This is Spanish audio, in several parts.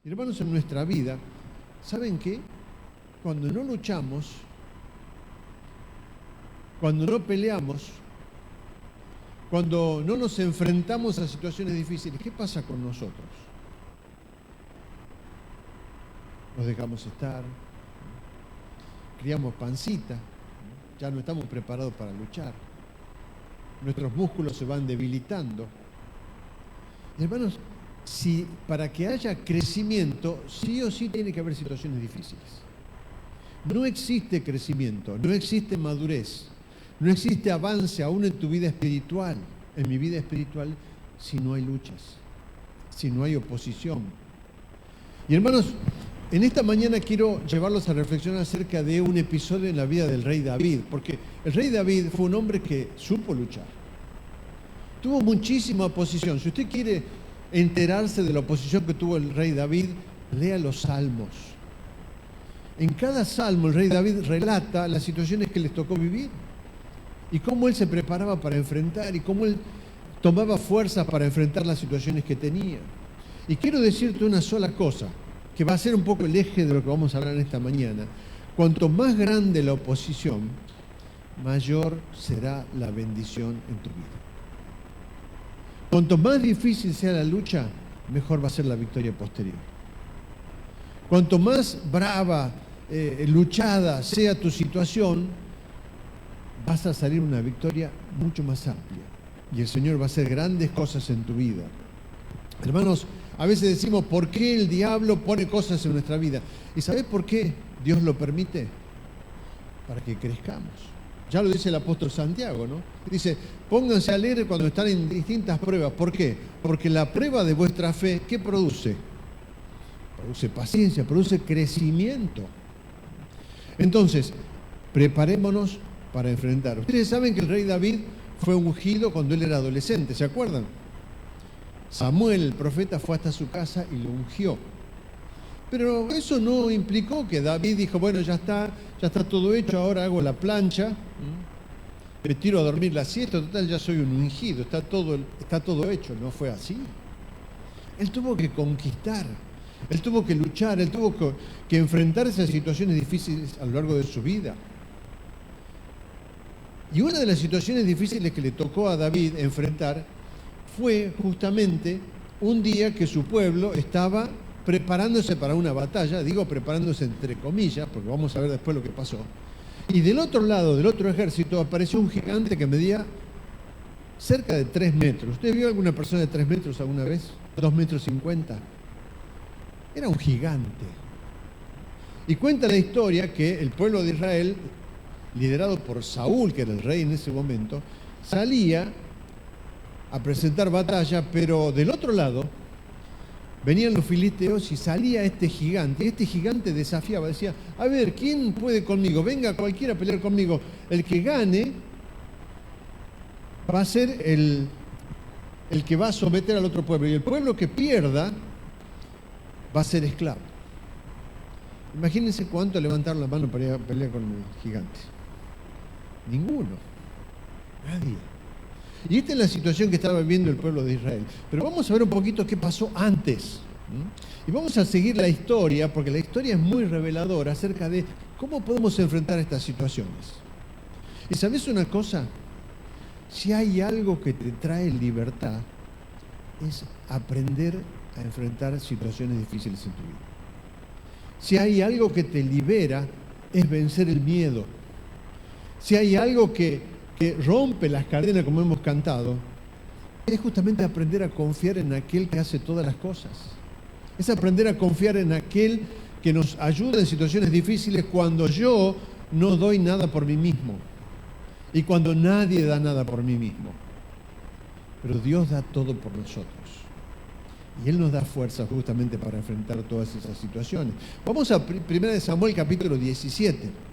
Hermanos, en nuestra vida, ¿saben qué? Cuando no luchamos, cuando no peleamos, cuando no nos enfrentamos a situaciones difíciles, ¿qué pasa con nosotros? Nos dejamos estar, criamos pancita, ya no estamos preparados para luchar, nuestros músculos se van debilitando. Hermanos, si para que haya crecimiento, sí o sí tiene que haber situaciones difíciles. No existe crecimiento, no existe madurez, no existe avance aún en tu vida espiritual, en mi vida espiritual, si no hay luchas, si no hay oposición. Y hermanos, en esta mañana quiero llevarlos a reflexionar acerca de un episodio en la vida del rey David, porque el rey David fue un hombre que supo luchar. Tuvo muchísima oposición. Si usted quiere enterarse de la oposición que tuvo el rey David, lea los salmos. En cada salmo el rey David relata las situaciones que les tocó vivir y cómo él se preparaba para enfrentar y cómo él tomaba fuerzas para enfrentar las situaciones que tenía. Y quiero decirte una sola cosa, que va a ser un poco el eje de lo que vamos a hablar en esta mañana. Cuanto más grande la oposición, mayor será la bendición en tu vida. Cuanto más difícil sea la lucha, mejor va a ser la victoria posterior. Cuanto más brava, luchada sea tu situación, vas a salir una victoria mucho más amplia. Y el Señor va a hacer grandes cosas en tu vida. Hermanos, a veces decimos, ¿por qué el diablo pone cosas en nuestra vida? ¿Y sabes por qué Dios lo permite? Para que crezcamos. Ya lo dice el apóstol Santiago, ¿no? Dice, pónganse alegres cuando están en distintas pruebas. ¿Por qué? Porque la prueba de vuestra fe, ¿qué produce? Produce paciencia, produce crecimiento. Entonces, preparémonos para enfrentar. Ustedes saben que el rey David fue ungido cuando él era adolescente, ¿se acuerdan? Samuel, el profeta, fue hasta su casa y lo ungió. Pero eso no implicó que David dijo, bueno, ya está todo hecho, ahora hago la plancha, me tiro a dormir la siesta, total, ya soy un ungido, está todo hecho. No fue así. Él tuvo que conquistar, él tuvo que luchar, él tuvo que enfrentar esas situaciones difíciles a lo largo de su vida. Y una de las situaciones difíciles que le tocó a David enfrentar fue justamente un día que su pueblo estaba preparándose para una batalla, digo preparándose entre comillas, porque vamos a ver después lo que pasó. Y del otro lado, del otro ejército, apareció un gigante que medía cerca de 3 metros. ¿Usted vio alguna persona de 3 metros alguna vez? 2,50 metros. Era un gigante. Y cuenta la historia que el pueblo de Israel, liderado por Saúl, que era el rey en ese momento, salía a presentar batalla, pero del otro lado venían los filisteos y salía este gigante. Y este gigante desafiaba, decía, a ver, ¿quién puede conmigo? Venga cualquiera a pelear conmigo. El que gane va a ser el que va a someter al otro pueblo. Y el pueblo que pierda va a ser esclavo. Imagínense cuánto levantaron la mano para ir a pelear con el gigante. Ninguno. Nadie. Y esta es la situación que estaba viviendo el pueblo de Israel. Pero vamos a ver un poquito qué pasó antes. Y vamos a seguir la historia, porque la historia es muy reveladora acerca de cómo podemos enfrentar estas situaciones. ¿Y sabes una cosa? Si hay algo que te trae libertad, es aprender a enfrentar situaciones difíciles en tu vida. Si hay algo que te libera, es vencer el miedo. Si hay algo que rompe las cadenas, como hemos cantado, es justamente aprender a confiar en aquel que hace todas las cosas. Es aprender a confiar en aquel que nos ayuda en situaciones difíciles cuando yo no doy nada por mí mismo y cuando nadie da nada por mí mismo. Pero Dios da todo por nosotros. Y Él nos da fuerza justamente para enfrentar todas esas situaciones. Vamos a 1 Samuel capítulo 17.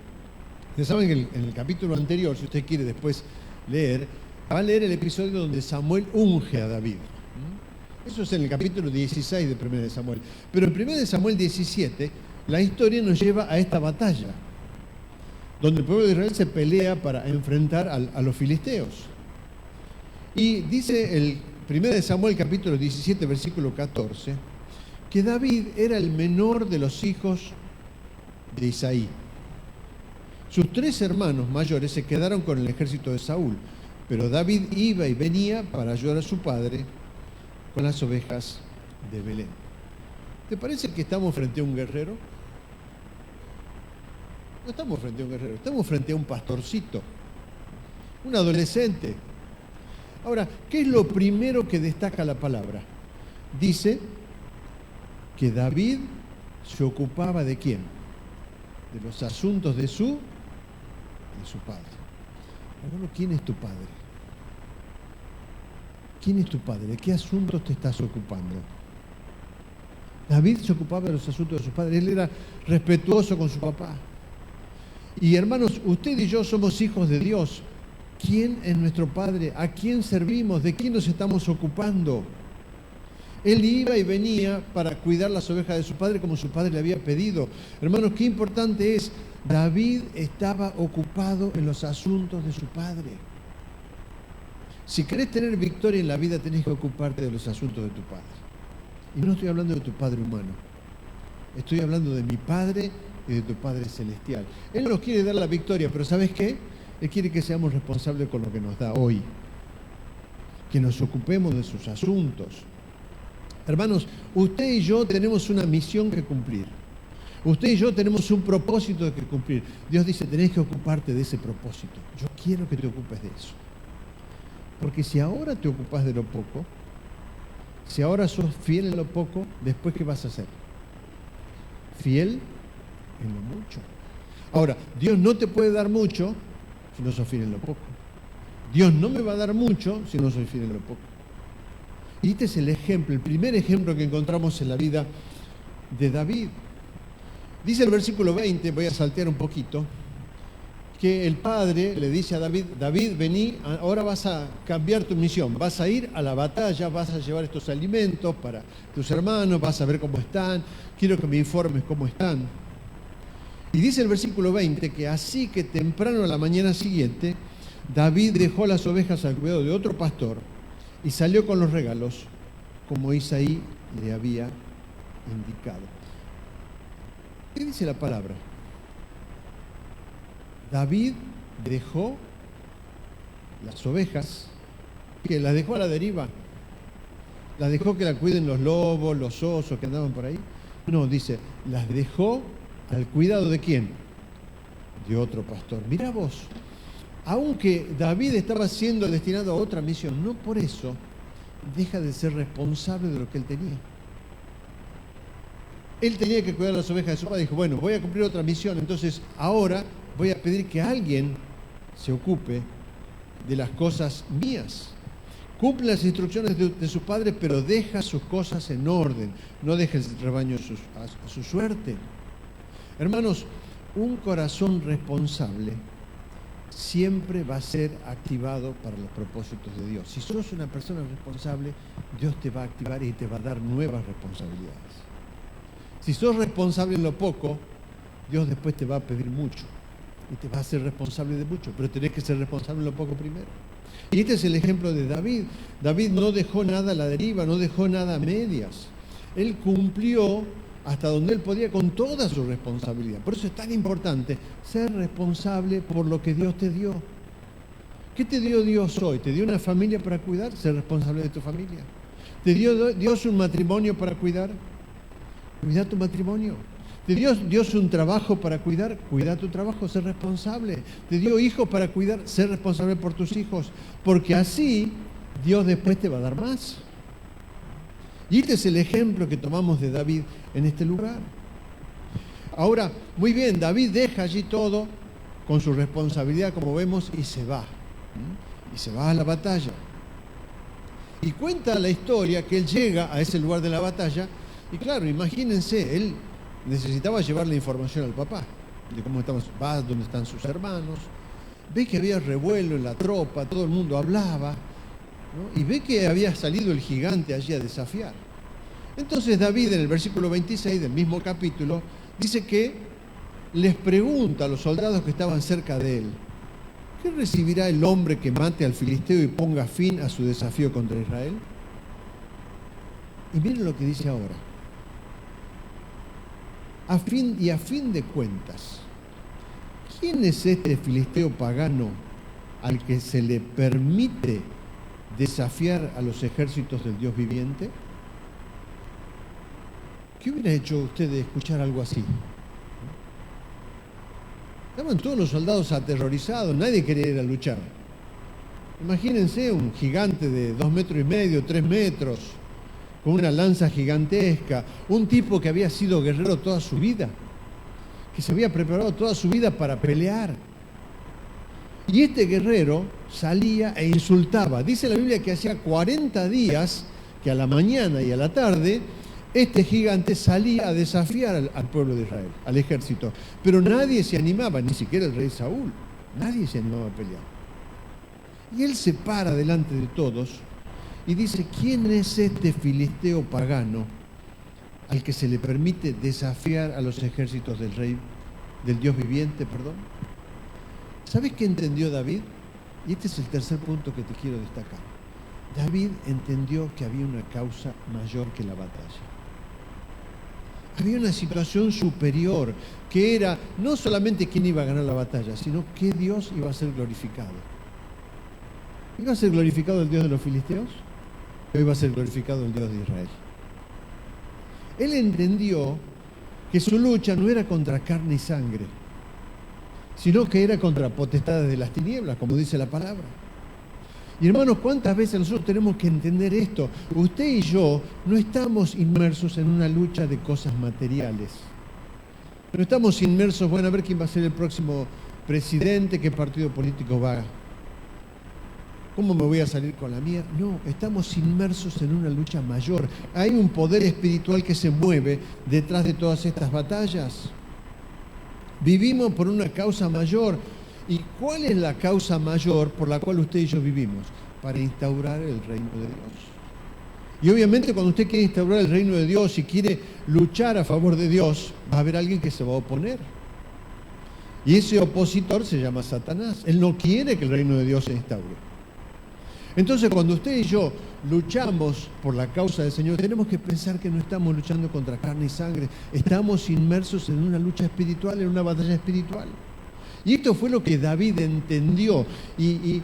Ustedes saben que en el capítulo anterior, si usted quiere después leer, va a leer el episodio donde Samuel unge a David. Eso es en el capítulo 16 de 1 Samuel. Pero en 1 Samuel 17, la historia nos lleva a esta batalla, donde el pueblo de Israel se pelea para enfrentar a los filisteos. Y dice el 1 Samuel capítulo 17, versículo 14, que David era el menor de los hijos de Isaí. Sus 3 hermanos mayores se quedaron con el ejército de Saúl, pero David iba y venía para ayudar a su padre con las ovejas de Belén. ¿Te parece que estamos frente a un guerrero? No estamos frente a un guerrero, estamos frente a un pastorcito, un adolescente. Ahora, ¿qué es lo primero que destaca la palabra? Dice que David se ocupaba ¿de quién? De los asuntos de su padre. Hermano, ¿quién es tu padre? ¿Quién es tu padre? ¿De qué asuntos te estás ocupando? David se ocupaba de los asuntos de su padre. Él era respetuoso con su papá. Y hermanos, usted y yo somos hijos de Dios. ¿Quién es nuestro padre? ¿A quién servimos? ¿De quién nos estamos ocupando? Él iba y venía para cuidar las ovejas de su padre como su padre le había pedido. Hermanos, qué importante es. David estaba ocupado en los asuntos de su padre. Si querés tener victoria en la vida, tenés que ocuparte de los asuntos de tu padre. Y no estoy hablando de tu padre humano. Estoy hablando de mi padre y de tu Padre Celestial. Él nos quiere dar la victoria, pero ¿sabes qué? Él quiere que seamos responsables con lo que nos da hoy. Que nos ocupemos de sus asuntos. Hermanos, usted y yo tenemos una misión que cumplir. Usted y yo tenemos un propósito que cumplir. Dios dice, tenés que ocuparte de ese propósito. Yo quiero que te ocupes de eso. Porque si ahora te ocupas de lo poco, si ahora sos fiel en lo poco, después ¿qué vas a hacer? Fiel en lo mucho. Ahora, Dios no te puede dar mucho si no sos fiel en lo poco. Dios no me va a dar mucho si no soy fiel en lo poco. Y este es el ejemplo, el primer ejemplo que encontramos en la vida de David. Dice el versículo 20, voy a saltear un poquito, que el padre le dice a David, David, vení, ahora vas a cambiar tu misión, vas a ir a la batalla, vas a llevar estos alimentos para tus hermanos, vas a ver cómo están, quiero que me informes cómo están. Y dice el versículo 20 que así que temprano a la mañana siguiente, David dejó las ovejas al cuidado de otro pastor y salió con los regalos, como Isaí le había indicado. ¿Qué dice la palabra? David dejó las ovejas, que las dejó a la deriva, las dejó que la cuiden los lobos, los osos que andaban por ahí. No, dice, las dejó al cuidado ¿de quién? De otro pastor. Mirá vos, aunque David estaba siendo destinado a otra misión, no por eso deja de ser responsable de lo que él tenía. Él tenía que cuidar las ovejas de su padre. Dijo, bueno, voy a cumplir otra misión, entonces ahora voy a pedir que alguien se ocupe de las cosas mías. Cumple las instrucciones de su padre, pero deja sus cosas en orden. No deja el rebaño a su suerte. Hermanos, un corazón responsable siempre va a ser activado para los propósitos de Dios. Si sos una persona responsable, Dios te va a activar y te va a dar nuevas responsabilidades. Si sos responsable en lo poco, Dios después te va a pedir mucho y te va a hacer responsable de mucho, pero tenés que ser responsable en lo poco primero. Y este es el ejemplo de David. David no dejó nada a la deriva, no dejó nada a medias. Él cumplió hasta donde él podía con toda su responsabilidad. Por eso es tan importante ser responsable por lo que Dios te dio. ¿Qué te dio Dios hoy? ¿Te dio una familia para cuidar? Ser responsable de tu familia. ¿Te dio Dios un matrimonio para cuidar? Cuida tu matrimonio. ¿Te dio Dios un trabajo para cuidar? Cuida tu trabajo, ser responsable. ¿Te dio hijos para cuidar? Ser responsable por tus hijos. Porque así Dios después te va a dar más. Y este es el ejemplo que tomamos de David en este lugar. Ahora, muy bien, David deja allí todo con su responsabilidad, como vemos, y se va. Y se va a la batalla. Y cuenta la historia que él llega a ese lugar de la batalla. Y claro, imagínense, él necesitaba llevar la información al papá de cómo estamos, va donde están sus hermanos, ve que había revuelo en la tropa, todo el mundo hablaba, ¿no? Y ve que había salido el gigante allí a desafiar. Entonces David en el versículo 26 del mismo capítulo dice que les pregunta a los soldados que estaban cerca de él, ¿qué recibirá el hombre que mate al filisteo y ponga fin a su desafío contra Israel? Y miren lo que dice ahora. a fin de cuentas, ¿quién es este filisteo pagano al que se le permite desafiar a los ejércitos del Dios viviente? ¿Qué hubiera hecho usted de escuchar algo así? Estaban todos los soldados aterrorizados, nadie quería ir a luchar. Imagínense un gigante de 2,5 metros, 3 metros, con una lanza gigantesca, un tipo que había sido guerrero toda su vida, que se había preparado toda su vida para pelear. Y este guerrero salía e insultaba. Dice la Biblia que hacía 40 días que a la mañana y a la tarde este gigante salía a desafiar al pueblo de Israel, al ejército. Pero nadie se animaba, ni siquiera el rey Saúl. Nadie se animaba a pelear. Y él se para delante de todos y dice, ¿quién es este filisteo pagano al que se le permite desafiar a los ejércitos del rey, del Dios viviente, perdón? ¿Sabes qué entendió David? Y este es el tercer punto que te quiero destacar. David entendió que había una causa mayor que la batalla. Había una situación superior, que era no solamente quién iba a ganar la batalla, sino que Dios iba a ser glorificado. ¿Iba a ser glorificado el Dios de los filisteos? ¿O iba a ser glorificado el Dios de Israel? Él entendió que su lucha no era contra carne y sangre, sino que era contra potestades de las tinieblas, como dice la palabra. Y hermanos, ¿cuántas veces nosotros tenemos que entender esto? Usted y yo no estamos inmersos en una lucha de cosas materiales. No estamos inmersos, bueno, a ver quién va a ser el próximo presidente, qué partido político va. ¿Cómo me voy a salir con la mía? No, estamos inmersos en una lucha mayor. Hay un poder espiritual que se mueve detrás de todas estas batallas. Vivimos por una causa mayor. ¿Y cuál es la causa mayor por la cual usted y yo vivimos? Para instaurar el reino de Dios. Y obviamente cuando usted quiere instaurar el reino de Dios y quiere luchar a favor de Dios, va a haber alguien que se va a oponer. Y ese opositor se llama Satanás. Él no quiere que el reino de Dios se instaure. Entonces cuando usted y yo luchamos por la causa del Señor, tenemos que pensar que no estamos luchando contra carne y sangre. Estamos inmersos en una lucha espiritual, en una batalla espiritual. Y esto fue lo que David entendió. Y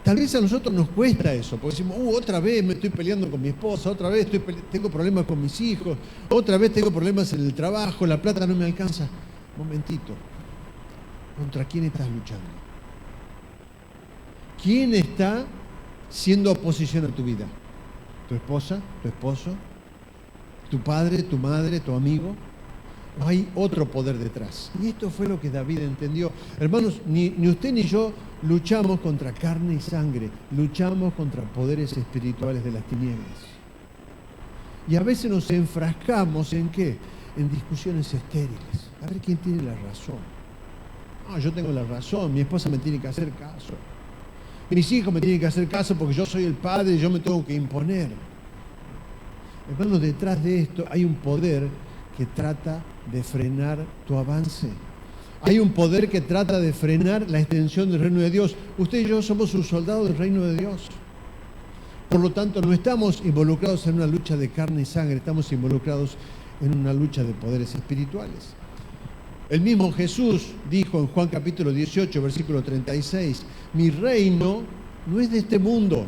tal vez a nosotros nos cuesta eso, porque decimos, otra vez me estoy peleando con mi esposa, otra vez tengo problemas con mis hijos, otra vez tengo problemas en el trabajo, la plata no me alcanza. Momentito, ¿contra quién estás luchando? ¿Quién está siendo oposición a tu vida? ¿Tu esposa? ¿Tu esposo? ¿Tu padre? ¿Tu madre? ¿Tu amigo? Hay otro poder detrás. Y esto fue lo que David entendió. Hermanos, ni usted ni yo luchamos contra carne y sangre, luchamos contra poderes espirituales de las tinieblas. Y a veces nos enfrascamos ¿en qué? En discusiones estériles. A ver quién tiene la razón. Yo tengo la razón, mi esposa me tiene que hacer caso. Mis hijos me tienen que hacer caso porque yo soy el padre y yo me tengo que imponer. Hermanos, detrás de esto hay un poder que trata de frenar tu avance. Hay un poder que trata de frenar la extensión del reino de Dios. Usted y yo somos un soldado del reino de Dios. Por lo tanto, no estamos involucrados en una lucha de carne y sangre, estamos involucrados en una lucha de poderes espirituales. El mismo Jesús dijo en Juan capítulo 18, versículo 36, mi reino no es de este mundo.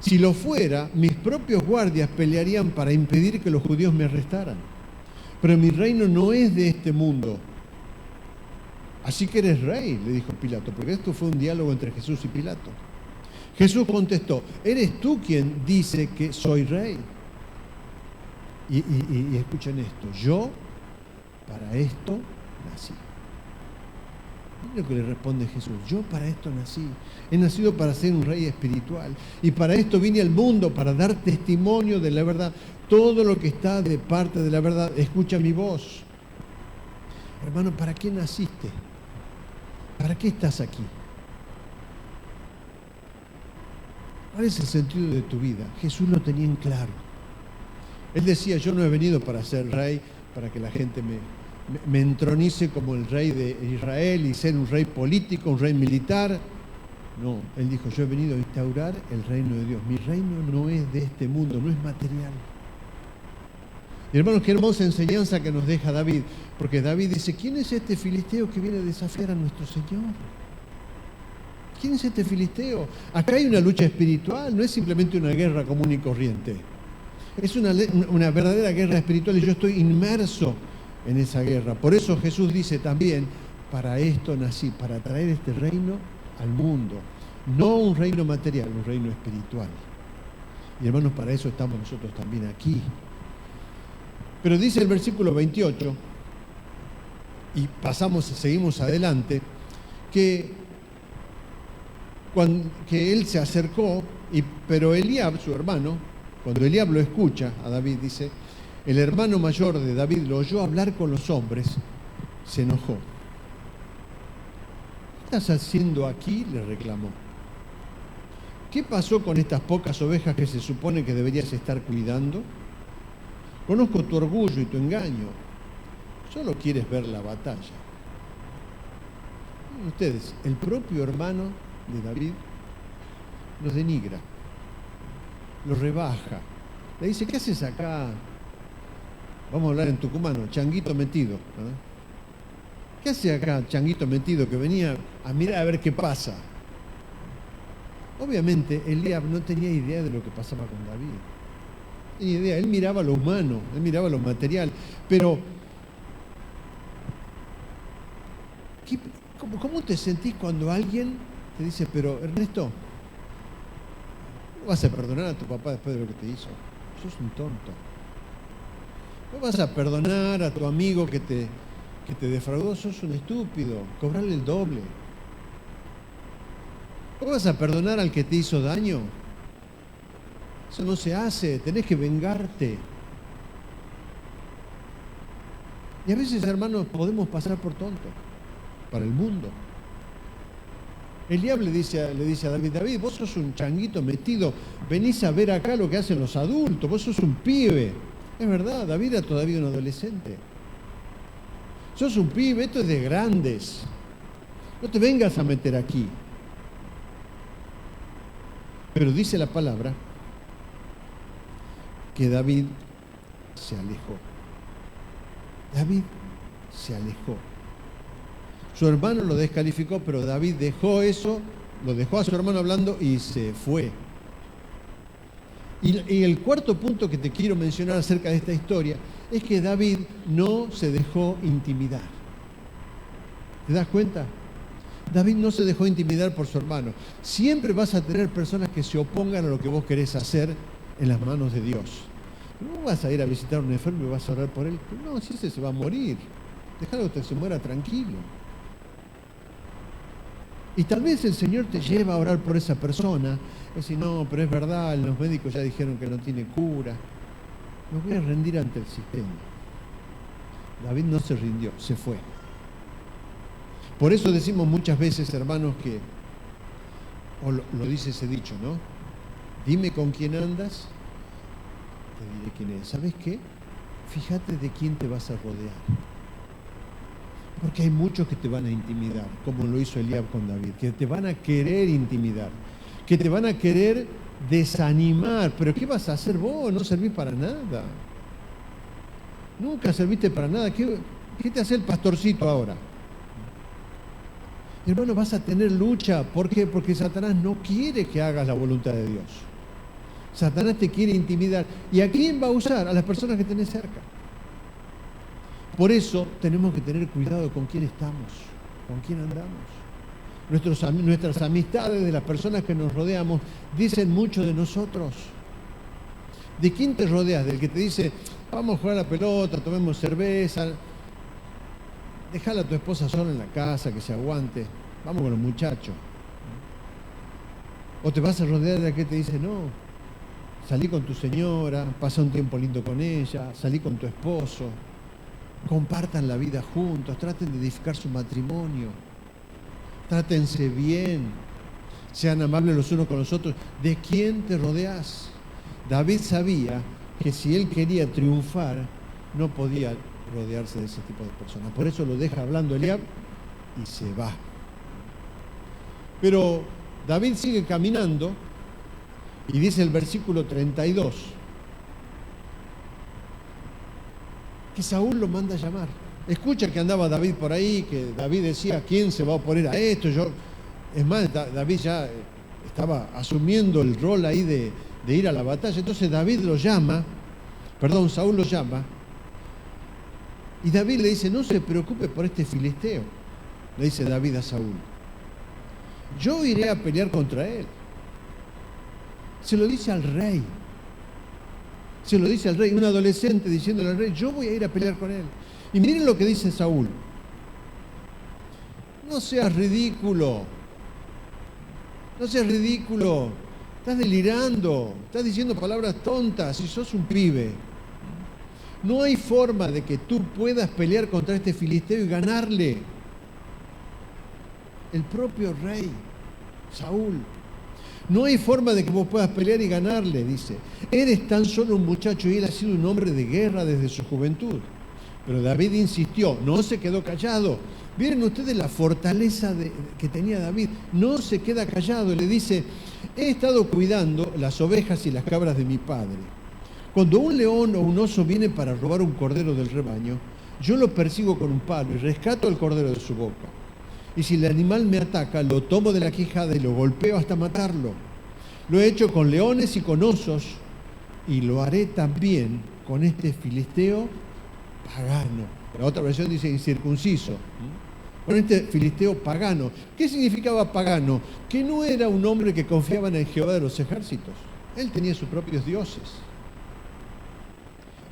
Si lo fuera, mis propios guardias pelearían para impedir que los judíos me arrestaran. Pero mi reino no es de este mundo. Así que eres rey, le dijo Pilato, porque esto fue un diálogo entre Jesús y Pilato. Jesús contestó, ¿eres tú quien dice que soy rey? Y escuchen esto, yo para esto nací. Miren lo que le responde Jesús, yo para esto nací. He nacido para ser un rey espiritual. Y para esto vine al mundo, para dar testimonio de la verdad. Todo lo que está de parte de la verdad, escucha mi voz. Hermano, ¿para qué naciste? ¿Para qué estás aquí? ¿Cuál es el sentido de tu vida? Jesús lo tenía en claro. Él decía, yo no he venido para ser rey, para que la gente me entronice como el rey de Israel y ser un rey político, un rey militar. No, él dijo, yo he venido a instaurar el reino de Dios. Mi reino no es de este mundo, no es material. Y hermanos, qué hermosa enseñanza que nos deja David, porque David dice, ¿quién es este filisteo que viene a desafiar a nuestro Señor? ¿Quién es este filisteo? Acá hay una lucha espiritual, no es simplemente una guerra común y corriente. Es una verdadera guerra espiritual y yo estoy inmerso en esa guerra. Por eso Jesús dice también, para esto nací, para traer este reino al mundo. No un reino material, un reino espiritual. Y hermanos, para eso estamos nosotros también aquí. Pero dice el versículo 28, y seguimos adelante, que él se acercó, pero Eliab, su hermano, cuando Eliab lo escucha a David, dice, el hermano mayor de David lo oyó hablar con los hombres, se enojó. ¿Qué estás haciendo aquí?, le reclamó. ¿Qué pasó con estas pocas ovejas que se supone que deberías estar cuidando? Conozco tu orgullo y tu engaño. Solo quieres ver la batalla. Miren ustedes, el propio hermano de David lo denigra, lo rebaja. Le dice, ¿qué haces acá? Vamos a hablar en tucumano, changuito metido. ¿Qué hace acá, changuito metido, que venía a mirar a ver qué pasa? Obviamente, Eliab no tenía idea de lo que pasaba con David. No tenía idea, él miraba lo humano, él miraba lo material, pero ¿cómo te sentís cuando alguien te dice, pero Ernesto, ¿no vas a perdonar a tu papá después de lo que te hizo? Sos un tonto. ¿No vas a perdonar a tu amigo que te defraudó? Sos un estúpido. Cobrarle el doble. ¿No vas a perdonar al que te hizo daño? Eso no se hace. Tenés que vengarte. Y a veces, hermanos, podemos pasar por tontos para el mundo. Eliab le dice a David, David, vos sos un changuito metido, venís a ver acá lo que hacen los adultos, vos sos un pibe. Es verdad, David era todavía un adolescente. Sos un pibe, esto es de grandes. No te vengas a meter aquí. Pero dice la palabra que David se alejó. David se alejó. Su hermano lo descalificó, pero David dejó eso, lo dejó a su hermano hablando y se fue. Y el cuarto punto que te quiero mencionar acerca de esta historia es que David no se dejó intimidar. ¿Te das cuenta? David no se dejó intimidar por su hermano. Siempre vas a tener personas que se opongan a lo que vos querés hacer en las manos de Dios. No vas a ir a visitar a un enfermo y vas a orar por él. No, si ese se va a morir. Déjalo que se muera tranquilo. Y tal vez el Señor te lleva a orar por esa persona. Y decir, no, pero es verdad, los médicos ya dijeron que no tiene cura. Me voy a rendir ante el sistema. David no se rindió, se fue. Por eso decimos muchas veces, hermanos, que, o lo dice ese dicho, ¿no? Dime con quién andas, te diré quién es. ¿Sabes qué? Fíjate de quién te vas a rodear. Porque hay muchos que te van a intimidar, como lo hizo Eliab con David, que te van a querer intimidar, que te van a querer desanimar. ¿Pero qué vas a hacer vos? No servís para nada. Nunca serviste para nada. ¿Qué te hace el pastorcito ahora? Hermano, vas a tener lucha. ¿Por qué? Porque Satanás no quiere que hagas la voluntad de Dios. Satanás te quiere intimidar. ¿Y a quién va a usar? A las personas que tenés cerca. Por eso tenemos que tener cuidado con quién estamos, con quién andamos. Nuestras amistades de las personas que nos rodeamos dicen mucho de nosotros. ¿De quién te rodeas? Del que te dice, vamos a jugar a la pelota, tomemos cerveza, dejala a tu esposa sola en la casa, que se aguante, vamos con los muchachos. O te vas a rodear de aquel que te dice, no, salí con tu señora, pasa un tiempo lindo con ella, salí con tu esposo. Compartan la vida juntos, traten de edificar su matrimonio, trátense bien, sean amables los unos con los otros. ¿De quién te rodeas? David sabía que si él quería triunfar, no podía rodearse de ese tipo de personas. Por eso lo deja hablando Eliab y se va. Pero David sigue caminando y dice el versículo 32. que Saúl lo manda a llamar. Escucha que andaba David por ahí, que David decía, ¿quién se va a oponer a esto? Es más, David ya estaba asumiendo el rol ahí de ir a la batalla. Entonces Saúl lo llama, y David le dice, no se preocupe por este filisteo, le dice David a Saúl. Yo iré a pelear contra él. Se lo dice al rey. Un adolescente diciéndole al rey, yo voy a ir a pelear con él. Y miren lo que dice Saúl. No seas ridículo. Estás delirando. Estás diciendo palabras tontas y sos un pibe. No hay forma de que tú puedas pelear contra este filisteo y ganarle. El propio rey, Saúl. No hay forma de que vos puedas pelear y ganarle, dice. Eres tan solo un muchacho y él ha sido un hombre de guerra desde su juventud. Pero David insistió, no se quedó callado. Miren ustedes la fortaleza que tenía David. No se queda callado y le dice, he estado cuidando las ovejas y las cabras de mi padre. Cuando un león o un oso viene para robar un cordero del rebaño, yo lo persigo con un palo y rescato el cordero de su boca. Y si el animal me ataca, lo tomo de la quijada y lo golpeo hasta matarlo. Lo he hecho con leones y con osos, y lo haré también con este filisteo pagano. La otra versión dice incircunciso. Con este filisteo pagano. ¿Qué significaba pagano? Que no era un hombre que confiaba en Jehová de los ejércitos. Él tenía sus propios dioses.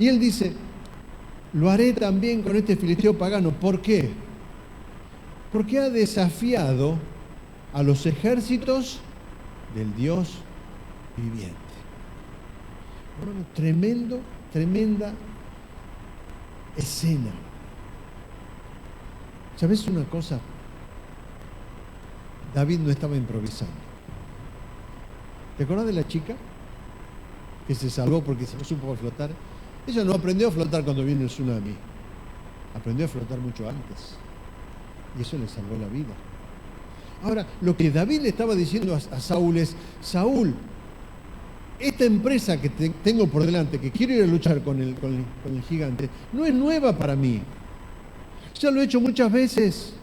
Y él dice, lo haré también con este filisteo pagano. ¿Por qué? Porque ha desafiado a los ejércitos del Dios viviente. Bueno, tremenda escena. ¿Sabes una cosa? David no estaba improvisando. ¿Te acuerdas de la chica que se salvó porque se supo flotar? Ella no aprendió a flotar cuando vino el tsunami. Aprendió a flotar mucho antes. Y eso le salvó la vida. Ahora, lo que David le estaba diciendo a Saúl es, Saúl, esta empresa que tengo por delante, que quiero ir a luchar con el gigante, no es nueva para mí. Ya lo he hecho muchas veces.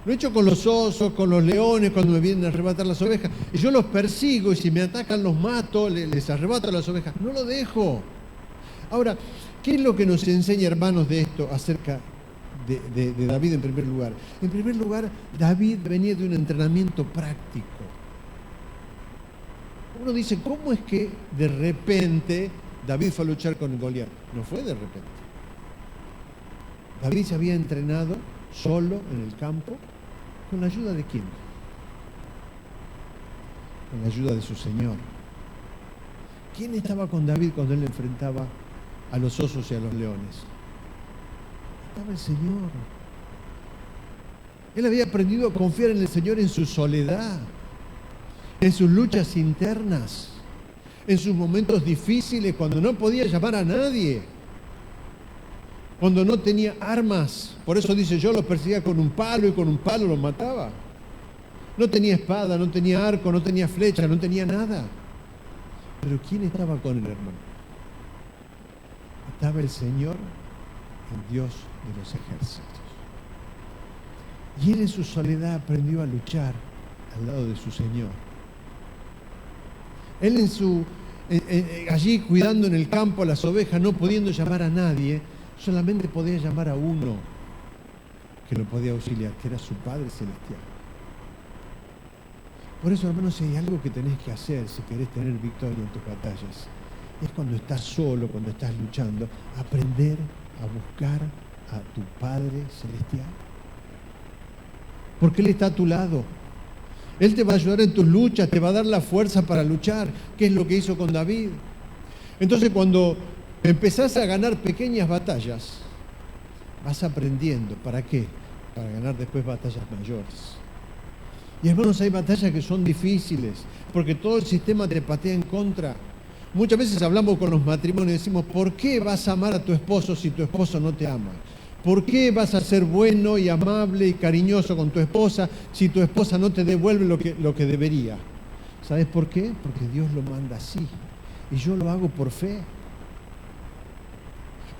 Lo he hecho con los osos, con los leones, cuando me vienen a arrebatar las ovejas. Y yo los persigo y si me atacan los mato, les arrebato las ovejas. No lo dejo. Ahora, ¿qué es lo que nos enseña, hermanos, de esto acerca de David en primer lugar? En primer lugar, David venía de un entrenamiento práctico. Uno dice, ¿cómo es que de repente David fue a luchar con Goliat? No fue de repente. David se había entrenado solo en el campo. ¿Con la ayuda de quién? Con la ayuda de su Señor. ¿Quién estaba con David cuando él enfrentaba a los osos y a los leones? Estaba el Señor. Él había aprendido a confiar en el Señor en su soledad, en sus luchas internas, en sus momentos difíciles, cuando no podía llamar a nadie, cuando no tenía armas. Por eso dice, yo los perseguía con un palo y con un palo los mataba. No tenía espada, no tenía arco, no tenía flecha, no tenía nada. Pero ¿quién estaba con él, hermano? Estaba el Señor, el Dios de los ejércitos. Y él en su soledad aprendió a luchar al lado de su Señor. Él allí cuidando en el campo a las ovejas, no pudiendo llamar a nadie, solamente podía llamar a uno que lo podía auxiliar, que era su Padre Celestial. Por eso, hermanos, si hay algo que tenés que hacer si querés tener victoria en tus batallas, es cuando estás solo, cuando estás luchando, aprender a buscar a tu Padre Celestial. Porque Él está a tu lado. Él te va a ayudar en tus luchas, te va a dar la fuerza para luchar, que es lo que hizo con David. Entonces, cuando empezás a ganar pequeñas batallas, vas aprendiendo. ¿Para qué? Para ganar después batallas mayores. Y hermanos, hay batallas que son difíciles, porque todo el sistema te patea en contra. Muchas veces hablamos con los matrimonios y decimos, ¿por qué vas a amar a tu esposo si tu esposo no te ama? ¿Por qué vas a ser bueno y amable y cariñoso con tu esposa si tu esposa no te devuelve lo que debería? ¿Sabes por qué? Porque Dios lo manda así. Y yo lo hago por fe.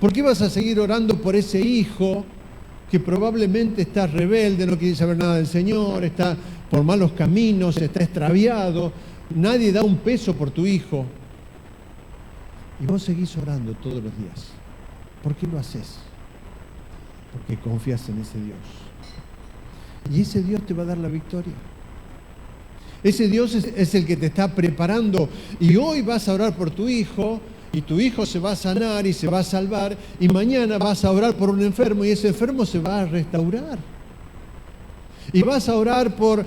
¿Por qué vas a seguir orando por ese hijo que probablemente está rebelde, no quiere saber nada del Señor, está por malos caminos, está extraviado? Nadie da un peso por tu hijo. Y vos seguís orando todos los días. ¿Por qué lo haces? Porque confías en ese Dios. Y ese Dios te va a dar la victoria. Ese Dios es el que te está preparando. Y hoy vas a orar por tu hijo, y tu hijo se va a sanar y se va a salvar. Y mañana vas a orar por un enfermo, y ese enfermo se va a restaurar. Y vas a orar por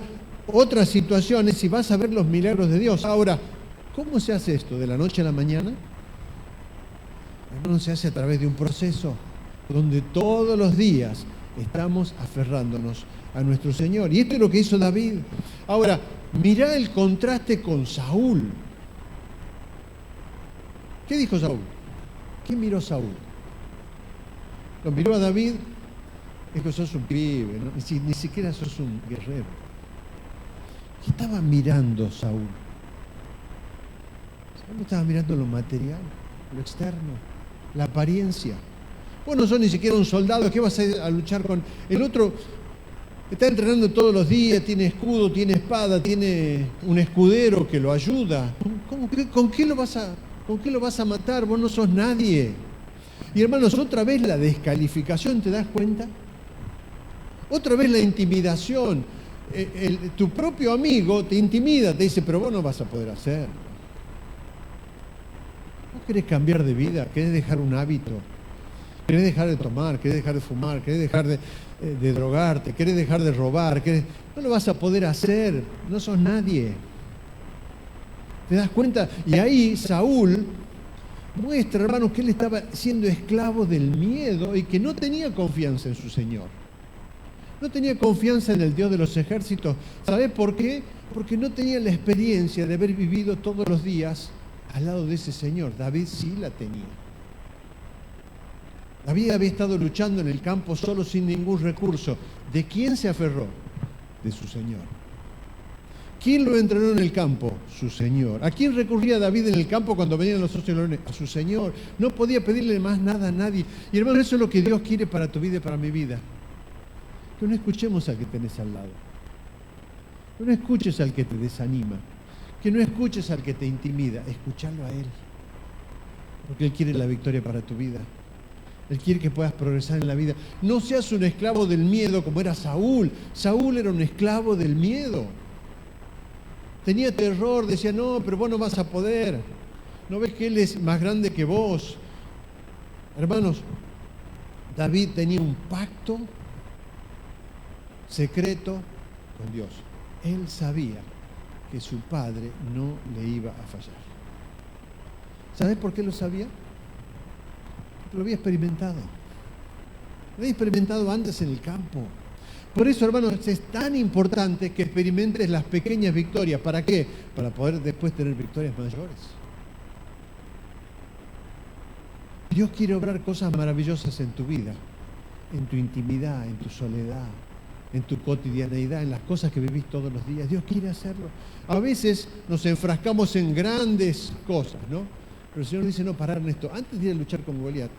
otras situaciones y vas a ver los milagros de Dios. Ahora, ¿cómo se hace esto? ¿De la noche a la mañana? No, se hace a través de un proceso donde todos los días estamos aferrándonos a nuestro Señor. Y esto es lo que hizo David. Ahora, mirá el contraste con Saúl. ¿Qué dijo Saúl? ¿Qué miró Saúl? Lo miró a David, dijo: sos un pibe, ¿no? Ni siquiera sos un guerrero. ¿Qué estaba mirando Saúl? Saúl estaba mirando lo material, lo externo, la apariencia. Vos no sos ni siquiera un soldado, ¿qué vas a ir a luchar con? El otro está entrenando todos los días, tiene escudo, tiene espada, tiene un escudero que lo ayuda. ¿Con qué lo vas a matar? Vos no sos nadie. Y hermanos, otra vez la descalificación, ¿te das cuenta? Otra vez la intimidación. Tu propio amigo te intimida, te dice: pero vos no vas a poder hacerlo. ¿Vos querés cambiar de vida? ¿Querés dejar un hábito? ¿Querés dejar de tomar? ¿Querés dejar de fumar? ¿Querés dejar de drogarte? ¿Querés dejar de robar? No lo vas a poder hacer. No sos nadie. ¿Te das cuenta? Y ahí Saúl muestra, hermanos, que él estaba siendo esclavo del miedo y que no tenía confianza en su Señor. No tenía confianza en el Dios de los ejércitos. ¿Sabés por qué? Porque no tenía la experiencia de haber vivido todos los días al lado de ese Señor. David sí la tenía. David había estado luchando en el campo solo, sin ningún recurso. ¿De quién se aferró? De su Señor. ¿Quién lo entrenó en el campo? Su Señor. ¿A quién recurría David en el campo cuando venían los osos leones? A su Señor. No podía pedirle más nada a nadie. Y hermano, eso es lo que Dios quiere para tu vida y para mi vida. Que no escuchemos al que tenés al lado. Que no escuches al que te desanima. Que no escuches al que te intimida. Escuchalo a Él. Porque Él quiere la victoria para tu vida. Él quiere que puedas progresar en la vida. No seas un esclavo del miedo como era Saúl. Saúl era un esclavo del miedo. Tenía terror, decía: no, pero vos no vas a poder. ¿No ves que Él es más grande que vos? Hermanos, David tenía un pacto secreto con Dios. Él sabía que su padre no le iba a fallar. ¿Sabes por qué lo sabía? Lo había experimentado. Lo había experimentado antes en el campo. Por eso, hermanos, es tan importante que experimentes las pequeñas victorias. ¿Para qué? Para poder después tener victorias mayores. Dios quiere obrar cosas maravillosas en tu vida, en tu intimidad, en tu soledad, en tu cotidianeidad, en las cosas que vivís todos los días. Dios quiere hacerlo. A veces nos enfrascamos en grandes cosas, ¿no? Pero el Señor dice: no, parar en esto. Antes de ir a luchar con Goliat,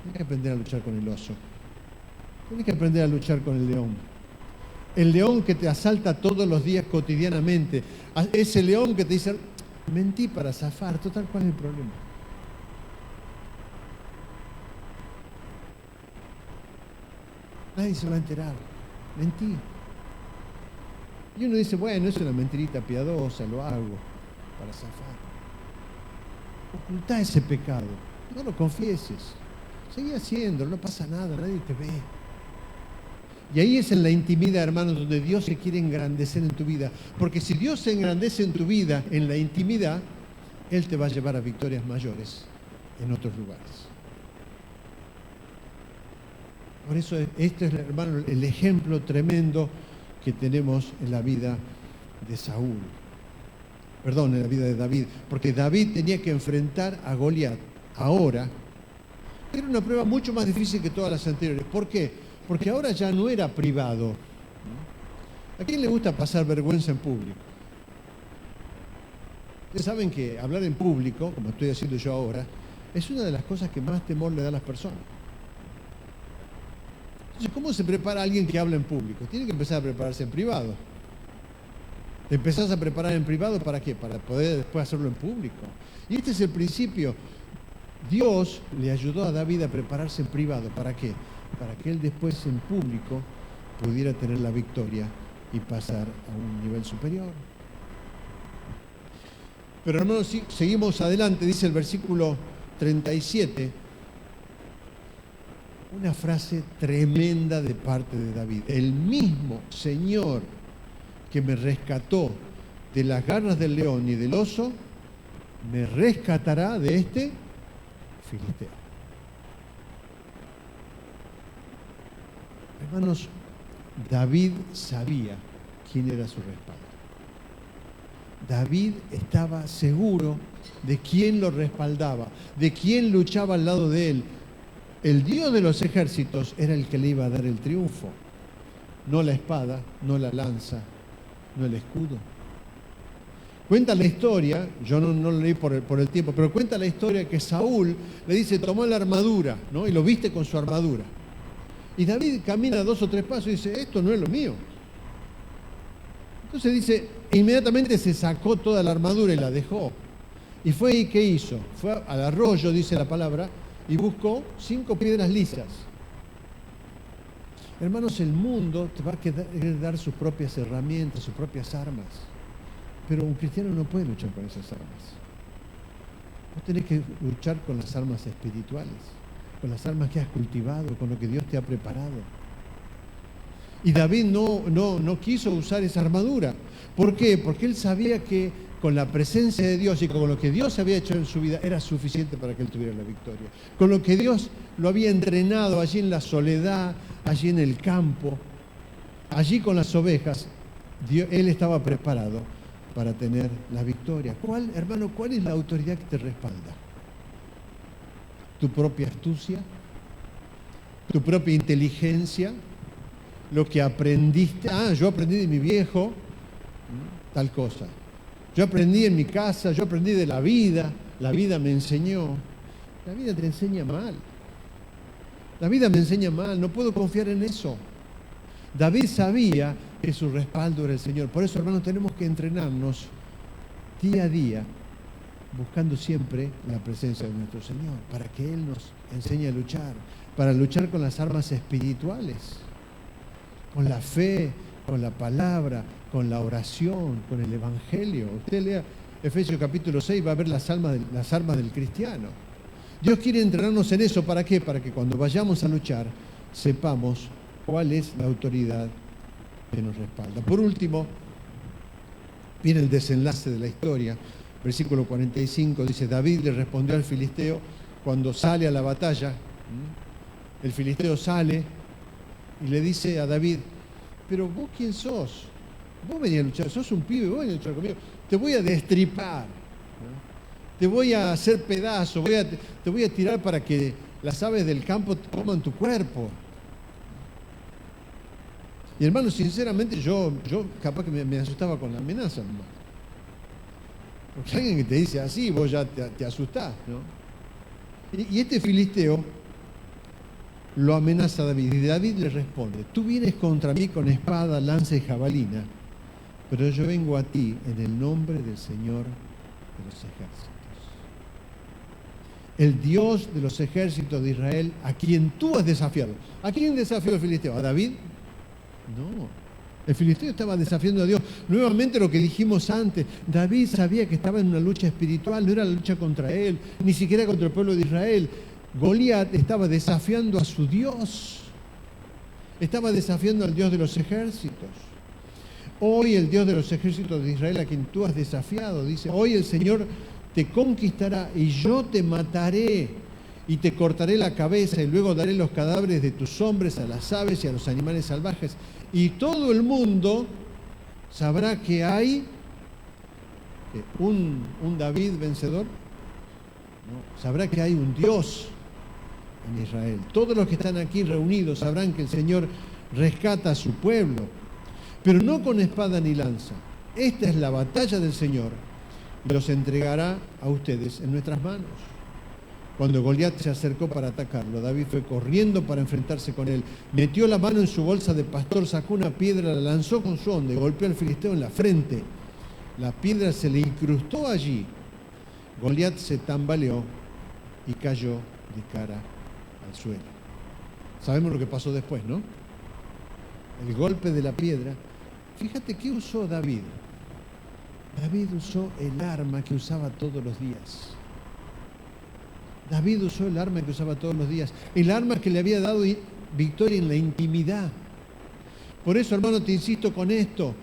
tienes que aprender a luchar con el oso. Tienes que aprender a luchar con el león. El león que te asalta todos los días cotidianamente. Ese león que te dice: mentí para zafar. Total, ¿cuál es el problema? Nadie se va a enterar. Mentí. Y uno dice: bueno, es una mentirita piadosa, lo hago para zafar. Ocultá ese pecado, no lo confieses, seguí haciéndolo, no pasa nada, nadie te ve. Y ahí es en la intimidad, hermanos, donde Dios se quiere engrandecer en tu vida. Porque si Dios se engrandece en tu vida, en la intimidad, Él te va a llevar a victorias mayores en otros lugares. Por eso este es, hermano, el ejemplo tremendo que tenemos en la vida de Saúl. Perdón, en la vida de David, porque David tenía que enfrentar a Goliat. Ahora, era una prueba mucho más difícil que todas las anteriores. ¿Por qué? Porque ahora ya no era privado. ¿A quién le gusta pasar vergüenza en público? Ustedes saben que hablar en público, como estoy haciendo yo ahora, es una de las cosas que más temor le da a las personas. Entonces, ¿cómo se prepara alguien que habla en público? Tiene que empezar a prepararse en privado. ¿Te empezás a preparar en privado para qué? Para poder después hacerlo en público. Y este es el principio. Dios le ayudó a David a prepararse en privado. ¿Para qué? Para que él después en público pudiera tener la victoria y pasar a un nivel superior. Pero hermanos, seguimos adelante, dice el versículo 37, una frase tremenda de parte de David. El mismo Señor que me rescató de las garras del león y del oso, me rescatará de este filisteo. Hermanos, David sabía quién era su respaldo. David estaba seguro de quién lo respaldaba, de quién luchaba al lado de él. El Dios de los ejércitos era el que le iba a dar el triunfo, no la espada, no la lanza, no el escudo. Cuenta la historia, yo no lo leí por el tiempo, pero cuenta la historia que Saúl le dice, tomó la armadura, ¿no? Y lo viste con su armadura. Y David camina 2 o 3 pasos y dice, esto no es lo mío. Entonces dice, inmediatamente se sacó toda la armadura y la dejó. Y fue y ¿qué hizo? Fue al arroyo, dice la palabra, y buscó 5 piedras lisas. Hermanos, el mundo te va a querer dar sus propias herramientas, sus propias armas. Pero un cristiano no puede luchar con esas armas. Vos tenés que luchar con las armas espirituales, con las armas que has cultivado, con lo que Dios te ha preparado. Y David no quiso usar esa armadura. ¿Por qué? Porque él sabía que con la presencia de Dios y con lo que Dios había hecho en su vida era suficiente para que él tuviera la victoria. Con lo que Dios lo había entrenado allí en la soledad, allí en el campo, allí con las ovejas, él estaba preparado para tener la victoria. Hermano, ¿cuál es la autoridad que te respalda? ¿Tu propia astucia? ¿Tu propia inteligencia? Lo que aprendiste. Yo aprendí de mi viejo tal cosa. Yo aprendí en mi casa, yo aprendí de la vida me enseñó. La vida te enseña mal. La vida me enseña mal, no puedo confiar en eso. David sabía que su respaldo era el Señor. Por eso, hermanos, tenemos que entrenarnos día a día, buscando siempre la presencia de nuestro Señor, para que Él nos enseñe a luchar, para luchar con las armas espirituales, con la fe, con la palabra, con la oración, con el Evangelio. Usted lea Efesios capítulo 6, va a ver las armas del cristiano. Dios quiere entrenarnos en eso, ¿para qué? Para que cuando vayamos a luchar, sepamos cuál es la autoridad que nos respalda. Por último, viene el desenlace de la historia. Versículo 45 dice, David le respondió al filisteo cuando sale a la batalla. El filisteo sale y le dice a David, pero vos quién sos, vos venís a luchar, sos un pibe, vos venís a luchar conmigo, te voy a destripar, ¿no? Te voy a hacer pedazos, te voy a tirar para que las aves del campo coman tu cuerpo. Y hermano, sinceramente yo capaz que me asustaba con la amenaza, hermano. Porque alguien que te dice así, vos ya te asustás, ¿no? Y este filisteo lo amenaza a David, y David le responde, tú vienes contra mí con espada, lanza y jabalina, pero yo vengo a ti en el nombre del Señor de los ejércitos. El Dios de los ejércitos de Israel, a quien tú has desafiado. ¿A quién desafió el filisteo? ¿A David? No. El filisteo estaba desafiando a Dios. Nuevamente lo que dijimos antes, David sabía que estaba en una lucha espiritual, no era la lucha contra él, ni siquiera contra el pueblo de Israel. Goliat estaba desafiando a su Dios, estaba desafiando al Dios de los ejércitos. Hoy el Dios de los ejércitos de Israel, a quien tú has desafiado, dice, hoy el Señor te conquistará y yo te mataré y te cortaré la cabeza y luego daré los cadáveres de tus hombres a las aves y a los animales salvajes. Y todo el mundo sabrá que hay un David vencedor. No, sabrá que hay un Dios en Israel. Todos los que están aquí reunidos sabrán que el Señor rescata a su pueblo, pero no con espada ni lanza. Esta es la batalla del Señor y los entregará a ustedes en nuestras manos. Cuando Goliat se acercó para atacarlo, David fue corriendo para enfrentarse con él. Metió la mano en su bolsa de pastor, sacó una piedra, la lanzó con su onda y golpeó al filisteo en la frente. La piedra se le incrustó allí. Goliat se tambaleó y cayó de cara al suelo. Sabemos lo que pasó después, ¿no? El golpe de la piedra. Fíjate qué usó David. David usó el arma que usaba todos los días. David usó el arma que usaba todos los días. El arma que le había dado victoria en la intimidad. Por eso, hermano, te insisto con esto.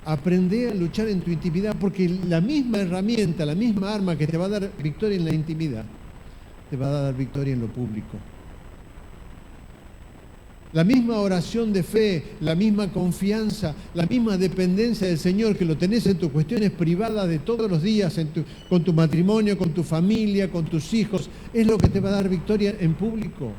Aprende a luchar en tu intimidad, porque la misma herramienta, la misma arma que te va a dar victoria en la intimidad, te va a dar victoria en lo público. La misma oración de fe, la misma confianza, la misma dependencia del Señor que lo tenés en tus cuestiones privadas de todos los días, con tu matrimonio, con tu familia, con tus hijos, es lo que te va a dar victoria en público.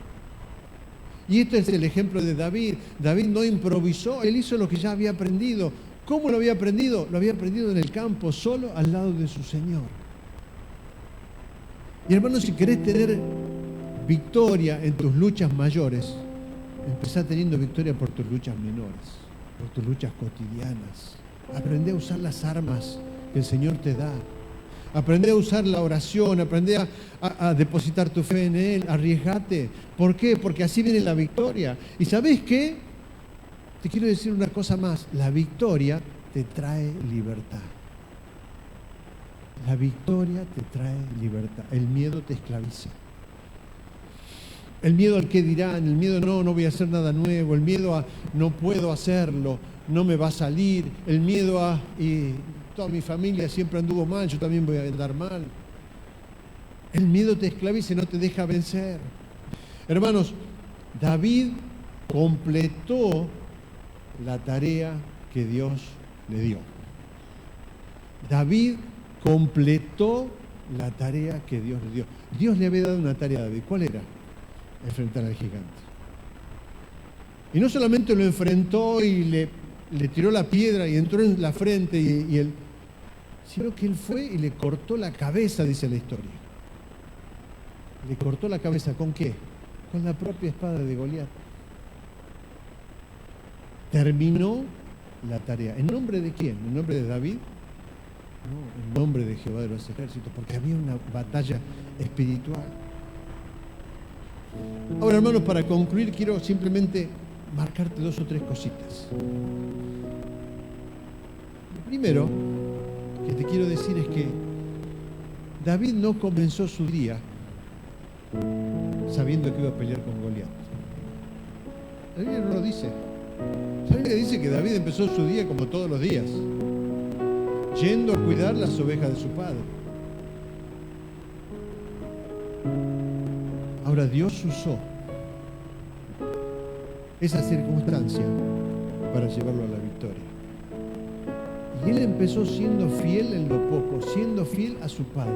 Y este es el ejemplo de David. David no improvisó, él hizo lo que ya había aprendido. ¿Cómo lo había aprendido? Lo había aprendido en el campo, solo al lado de su Señor. Y hermano, si querés tener victoria en tus luchas mayores, empezá teniendo victoria por tus luchas menores, por tus luchas cotidianas. Aprende a usar las armas que el Señor te da. Aprende a usar la oración, aprende a depositar tu fe en Él, arriesgate. ¿Por qué? Porque así viene la victoria. ¿Y sabés qué? Te quiero decir una cosa más. La victoria te trae libertad. La victoria te trae libertad. El miedo te esclaviza. El miedo al qué dirán, el miedo no voy a hacer nada nuevo, el miedo a no puedo hacerlo, no me va a salir, el miedo a y toda mi familia siempre anduvo mal, yo también voy a andar mal. El miedo te esclaviza y no te deja vencer. Hermanos, David completó la tarea que Dios le dio. David completó la tarea que Dios le dio. Dios le había dado una tarea a David. ¿Cuál era? Enfrentar al gigante. Y no solamente lo enfrentó y le tiró la piedra y entró en la frente sino que él fue y le cortó la cabeza, dice la historia. Le cortó la cabeza, ¿con qué? Con la propia espada de Goliat. Terminó la tarea. ¿En nombre de quién? ¿En nombre de David? No, en nombre de Jehová de los ejércitos, porque había una batalla espiritual. Ahora, hermanos, para concluir, quiero simplemente marcarte 2 o 3 cositas. Lo primero que te quiero decir es que David no comenzó su día sabiendo que iba a pelear con Goliat. La Biblia no lo dice. La Biblia dice que David empezó su día como todos los días, yendo a cuidar las ovejas de su padre. Ahora, Dios usó esa circunstancia para llevarlo a la victoria. Y él empezó siendo fiel en lo poco, siendo fiel a su padre,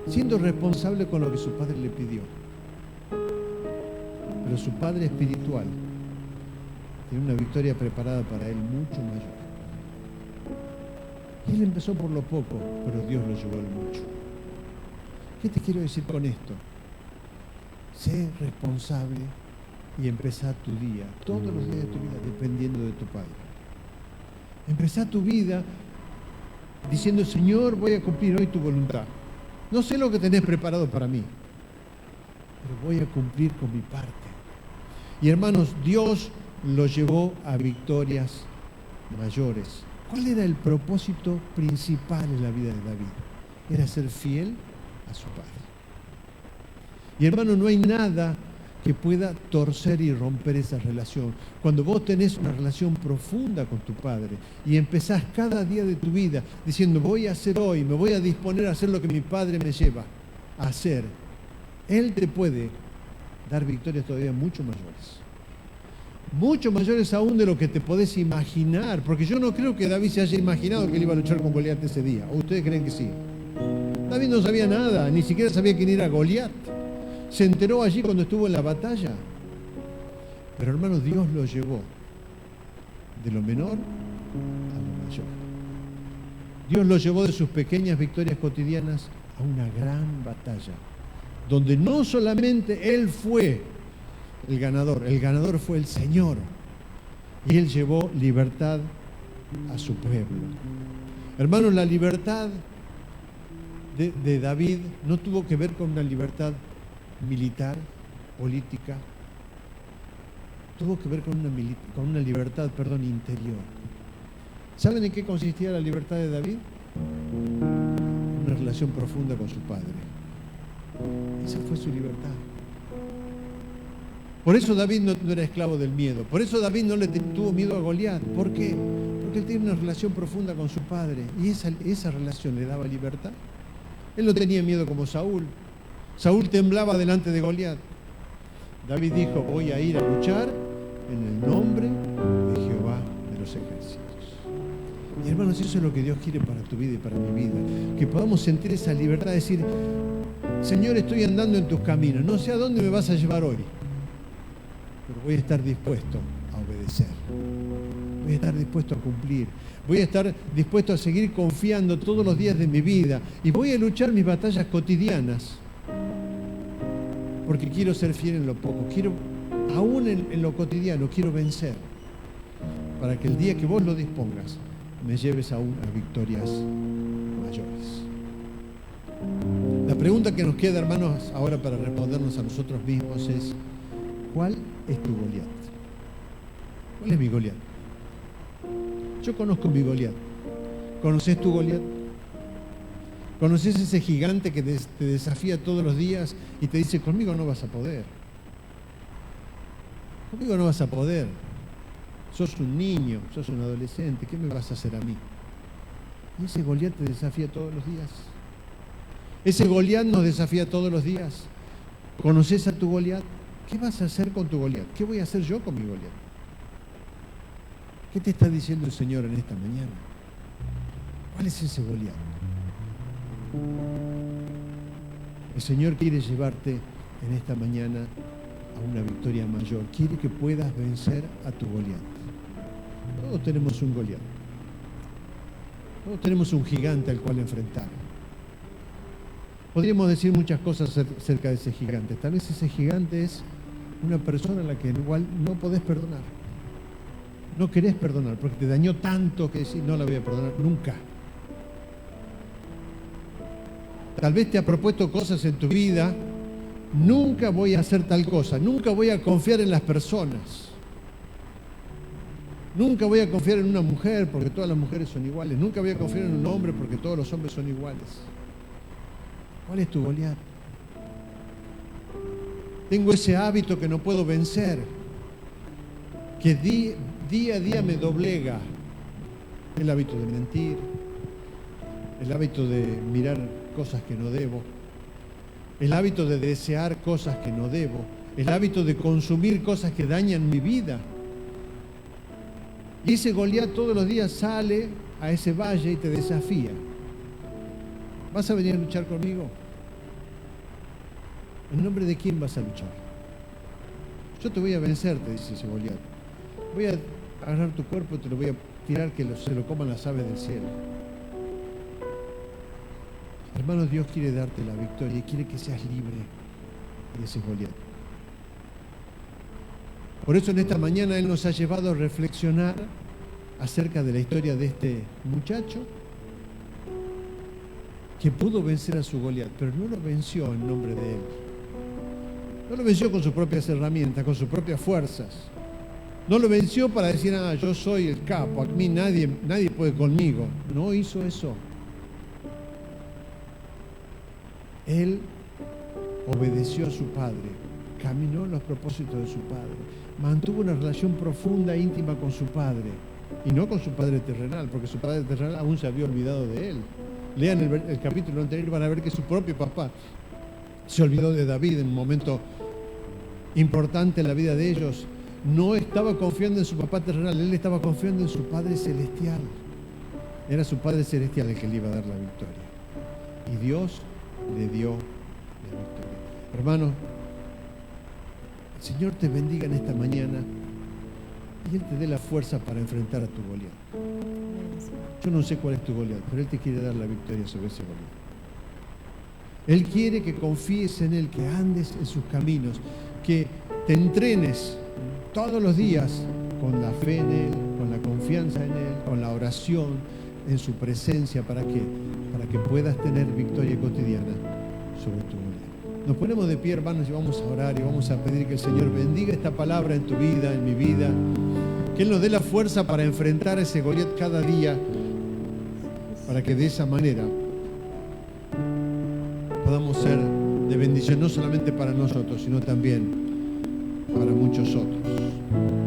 siendo responsable con lo que su padre le pidió. Pero su padre espiritual tiene una victoria preparada para él mucho mayor. Y él empezó por lo poco, pero Dios lo llevó al mucho. ¿Qué te quiero decir con esto? Sé responsable y empezá tu día, todos los días de tu vida, dependiendo de tu Padre. Empezá tu vida diciendo, Señor, voy a cumplir hoy tu voluntad. No sé lo que tenés preparado para mí, pero voy a cumplir con mi parte. Y hermanos, Dios lo llevó a victorias mayores. ¿Cuál era el propósito principal en la vida de David? Era ser fiel a su Padre. Y hermano, no hay nada que pueda torcer y romper esa relación. Cuando vos tenés una relación profunda con tu Padre y empezás cada día de tu vida diciendo, voy a hacer hoy, me voy a disponer a hacer lo que mi Padre me lleva a hacer, Él te puede dar victorias todavía mucho mayores aún de lo que te podés imaginar, porque yo no creo que David se haya imaginado que él iba a luchar con Goliat ese día. ¿O ustedes creen que sí? David no sabía nada, ni siquiera sabía quién era Goliat. Se enteró allí cuando estuvo en la batalla. Pero hermanos, Dios lo llevó de lo menor a lo mayor. Dios lo llevó de sus pequeñas victorias cotidianas a una gran batalla. donde no solamente Él fue el ganador fue el Señor. Y Él llevó libertad a su pueblo. Hermanos, la libertad de David no tuvo que ver con una libertad militar, política, tuvo que ver con una libertad, interior. ¿Saben en qué consistía la libertad de David? Una relación profunda con su padre. Esa fue su libertad. Por eso David no era esclavo del miedo. Por eso David no le tuvo miedo a Goliat. ¿Por qué? Porque él tiene una relación profunda con su padre. Y esa relación le daba libertad. Él no tenía miedo como Saúl. Saúl temblaba delante de Goliat. David dijo, voy a ir a luchar en el nombre de Jehová de los ejércitos. Y hermanos, eso es lo que Dios quiere para tu vida y para mi vida. Que podamos sentir esa libertad de decir, Señor, estoy andando en tus caminos. No sé a dónde me vas a llevar hoy, pero voy a estar dispuesto a obedecer. Voy a estar dispuesto a cumplir. Voy a estar dispuesto a seguir confiando todos los días de mi vida. Y voy a luchar mis batallas cotidianas. Porque quiero ser fiel en lo poco. Aún en lo cotidiano, quiero vencer. Para que el día que vos lo dispongas, me lleves aún a victorias mayores. La pregunta que nos queda, hermanos, ahora para respondernos a nosotros mismos es, ¿cuál es tu Goliat? ¿Cuál es mi Goliat? Yo conozco mi Goliat. ¿Conoces tu Goliat? ¿Conoces ese gigante que te desafía todos los días y te dice, conmigo no vas a poder? Conmigo no vas a poder. Sos un niño, sos un adolescente, ¿qué me vas a hacer a mí? Y ese Goliat te desafía todos los días. Ese Goliat nos desafía todos los días. ¿Conoces a tu Goliat? ¿Qué vas a hacer con tu Goliat? ¿Qué voy a hacer yo con mi Goliat? ¿Qué te está diciendo el Señor en esta mañana? ¿Cuál es ese Goliat? El Señor quiere llevarte en esta mañana a una victoria mayor. Quiere que puedas vencer a tu Goliat. Todos tenemos un Goliat. Todos tenemos un gigante al cual enfrentar. Podríamos decir muchas cosas acerca de ese gigante. Tal vez ese gigante es una persona a la que igual no podés perdonar. No querés perdonar porque te dañó tanto que decís, no la voy a perdonar nunca. Tal vez te ha propuesto cosas en tu vida, nunca voy a hacer tal cosa, nunca voy a confiar en las personas. Nunca voy a confiar en una mujer porque todas las mujeres son iguales. Nunca voy a confiar en un hombre porque todos los hombres son iguales. ¿Cuál es tu Goliat? Tengo ese hábito que no puedo vencer, que día a día me doblega. El hábito de mentir, el hábito de mirar cosas que no debo, el hábito de desear cosas que no debo, el hábito de consumir cosas que dañan mi vida. Y ese Goliat todos los días sale a ese valle y te desafía. ¿Vas a venir a luchar conmigo? ¿En nombre de quién vas a luchar? Yo te voy a vencer, te dice ese Goliat. Voy a agarrar tu cuerpo y te lo voy a tirar que se lo coman las aves del cielo. Hermanos, Dios quiere darte la victoria y quiere que seas libre de ese Goliat. Por eso en esta mañana Él nos ha llevado a reflexionar acerca de la historia de este muchacho que pudo vencer a su Goliat, pero no lo venció en nombre de Él. No lo venció con sus propias herramientas, con sus propias fuerzas. No lo venció para decir, yo soy el capo, a mí nadie puede conmigo. No hizo eso. Él obedeció a su padre, caminó en los propósitos de su padre, mantuvo una relación profunda e íntima con su padre, y no con su padre terrenal, porque su padre terrenal aún se había olvidado de él. Lean el capítulo anterior y van a ver que su propio papá se olvidó de David en un momento importante en la vida de ellos. No estaba confiando en su papá terrenal, él estaba confiando en su Padre Celestial. Era su Padre Celestial el que le iba a dar la victoria. Y Dios le dio la victoria. Hermano, el Señor te bendiga en esta mañana y Él te dé la fuerza para enfrentar a tu Goliat. Yo no sé cuál es tu Goliat, pero Él te quiere dar la victoria sobre ese Goliat. Él quiere que confíes en Él, que andes en sus caminos, que te entrenes todos los días con la fe en Él, con la confianza en Él, con la oración, en su presencia. ¿Para qué? Para que puedas tener victoria cotidiana sobre tu vida. Nos ponemos de pie, hermanos, y vamos a orar y vamos a pedir que el Señor bendiga esta palabra en tu vida, en mi vida. Que Él nos dé la fuerza para enfrentar a ese Goliat cada día, para que de esa manera podamos ser de bendición no solamente para nosotros, sino también para muchos otros.